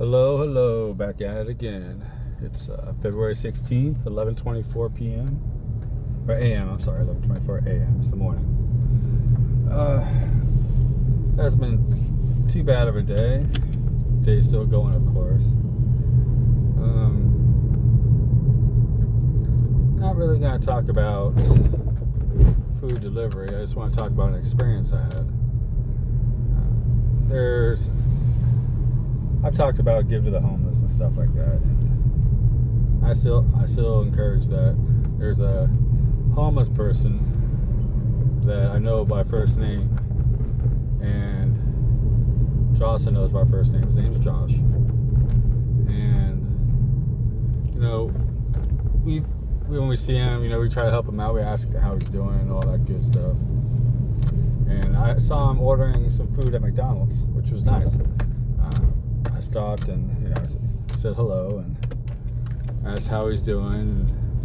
Hello, back at it again. It's February 16th, 11:24 p.m. Or a.m., I'm sorry, 11:24 a.m. It's the morning. Hasn't been too bad of a day. Day's still going, of course. Not really going to talk about food delivery. I just want to talk about an experience I had. I've talked about give to the homeless and stuff like that, and I still encourage that. There's a homeless person that I know by first name, and Jocelyn knows by first name. His name's Josh, and when we see him, we try to help him out. We ask how he's doing and all that good stuff. And I saw him ordering some food at McDonald's, which was nice. I stopped and I said hello and asked how he's doing. I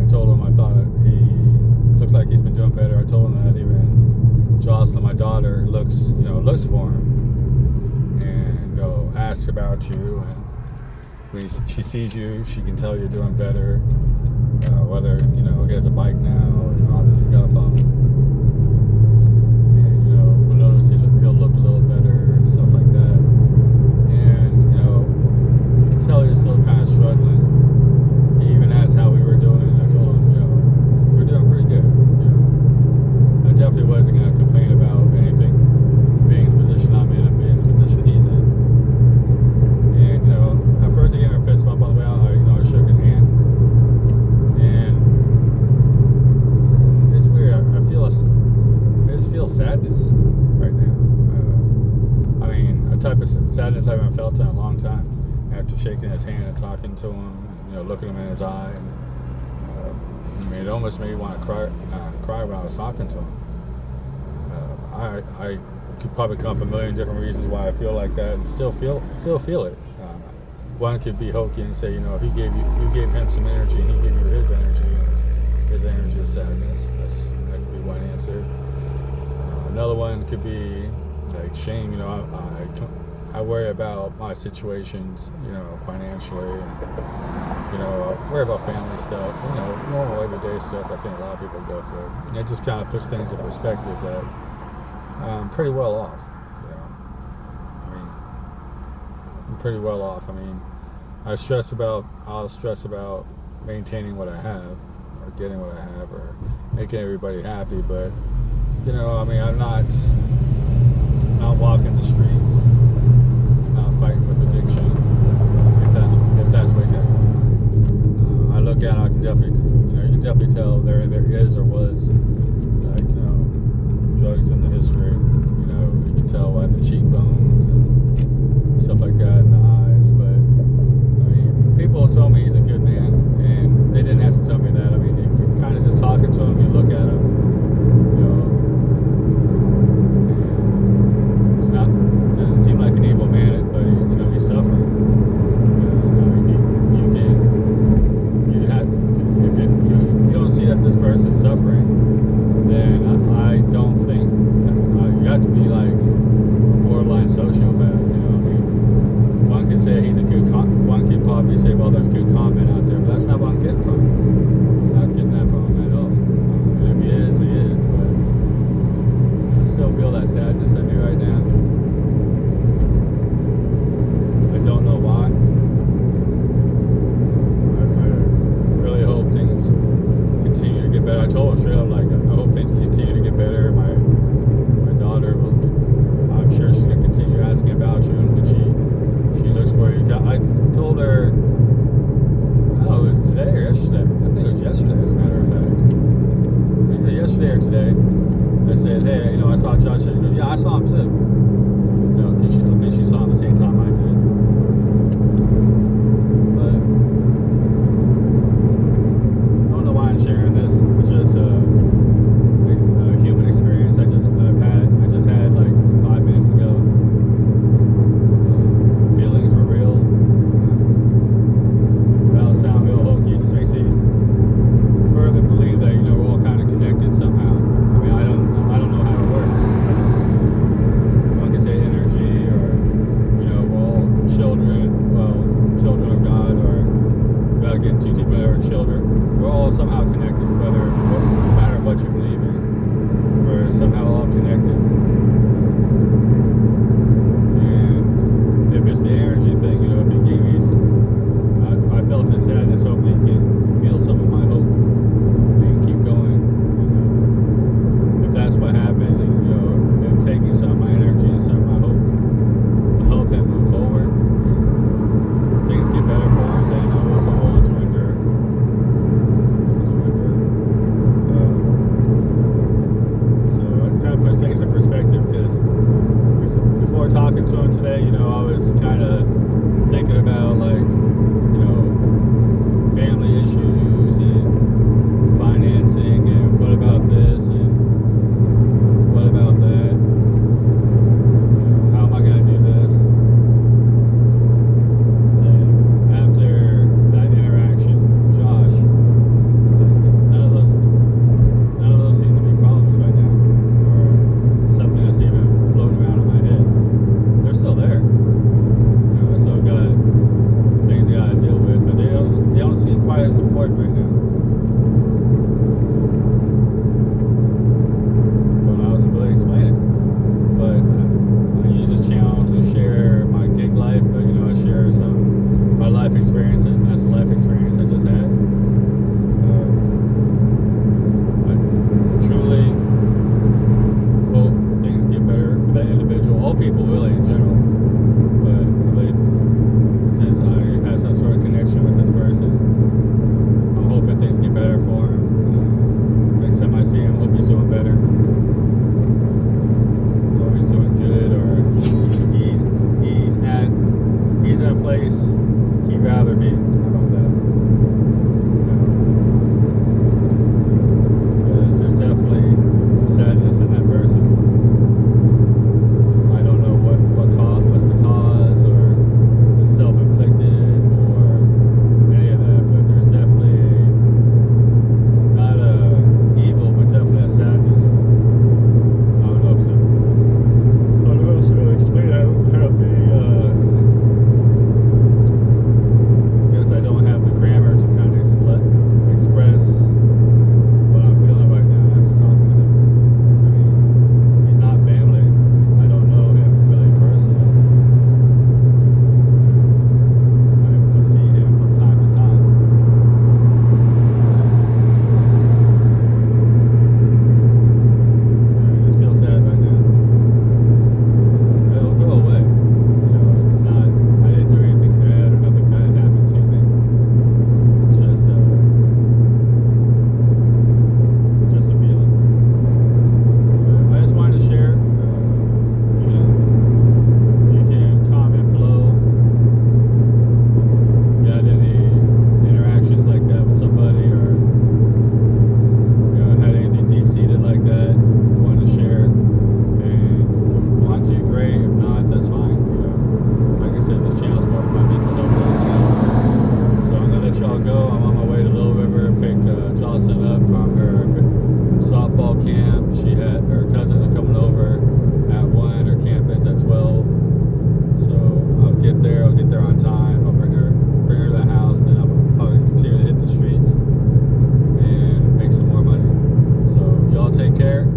told him I thought he looked like he's been doing better. I told him that even Jocelyn, my daughter, looks for him and asks about you, and when she sees you, she can tell you're doing better. Whether he has a bike now, and obviously he's got a phone, and we'll notice he'll look a little better and stuff like that. And you can tell he's still kind of struggling. He even asked how we were doing. I told him, we're doing pretty good. I definitely wasn't going to complain about anything, being in the position I'm in and being in the position he's in. And at first he gave me a fist bump on the way out. I shook his hand. I just feel sadness right now. A type of sadness I haven't felt in a long time. After shaking his hand and talking to him, looking him in his eye, and it almost made me want to cry when I was talking to him. I could probably come up a million different reasons why I feel like that, and still feel it. One could be hokey and say, you gave him some energy, and he gave you his energy, and his energy is sadness. That could be one answer. Another one could be like shame. I worry about my situations, financially, and I worry about family stuff. Normal everyday stuff I think a lot of people go through. And it just kind of puts things in perspective that I'm pretty well off. I'm pretty well off. I'll stress about maintaining what I have, or getting what I have, or making everybody happy, but I'm not walking the streets, not fighting with addiction, if that's what you're I look at it, I can definitely, you can definitely tell there is or was, drugs in the history. You can tell by the cheekbones and stuff like that in the eyes, but people told me he's a good man, and they didn't have to tell me that. You kind of just talking to him, you look at him, doesn't seem like an evil man, but he's suffering. If you don't see that this person's suffering, then I don't think you have to be like a borderline sociopath. One could say he's a good. One could probably say, well, there's good comment out there, but that's not what I'm getting from him. I'm not getting that from him at all. If he is, he is. But I still feel that sadness in me right now. I don't know why. I really hope things continue to get better. I told him straight up, I hope things continue to get better. My daughter I'm sure she's going to continue asking about you, and she looks for you. I just told her, it was today or yesterday. I think it was yesterday, as a matter of fact. It was yesterday or today. I said, hey, I saw Josh. She goes, yeah, I saw him too. Because I think she saw him the same time I did. But I don't know why I'm sharing this. It's just a human experience I just had like 5 minutes ago. Feelings were real. That'll sound real hokey. It just makes me further believe that we're all kind of connected somehow. I people really in general. But at least since I have some sort of connection with this person, I'm hoping things get better for him. Next time I see him, I hope he's doing better. Or he's doing good, or he's in a place he'd rather be. How about that? Because there's definitely sadness in that person. I don't know what's the cause, or if it's self-inflicted or any of that, but there's definitely not a evil, but definitely a sadness. I don't know if to explain how the I guess I don't have the grammar to kind of express what I'm feeling right now after talking to him. I mean, he's not family. I don't know him really personally. I see him from time to time. I just feel sad right now. It'll go away. It's not. I didn't do anything bad, or nothing bad happened to me. It's just a feeling. I just wanted to share. You can comment below if you had any interactions like that with somebody, or had anything deep-seated like that you wanted to share. And if you want to, great. If not, that's fine. Like I said, this channel's more for my mental health than anything else. So I'm gonna let y'all go. I'm on my way to Little River, pick Jocelyn up from her softball camp. Her cousins are coming over at 1. Her camp ends at 12. So I'll get there on time. I'll bring her to the house. Then I'll probably continue to hit the streets and make some more money. So y'all take care.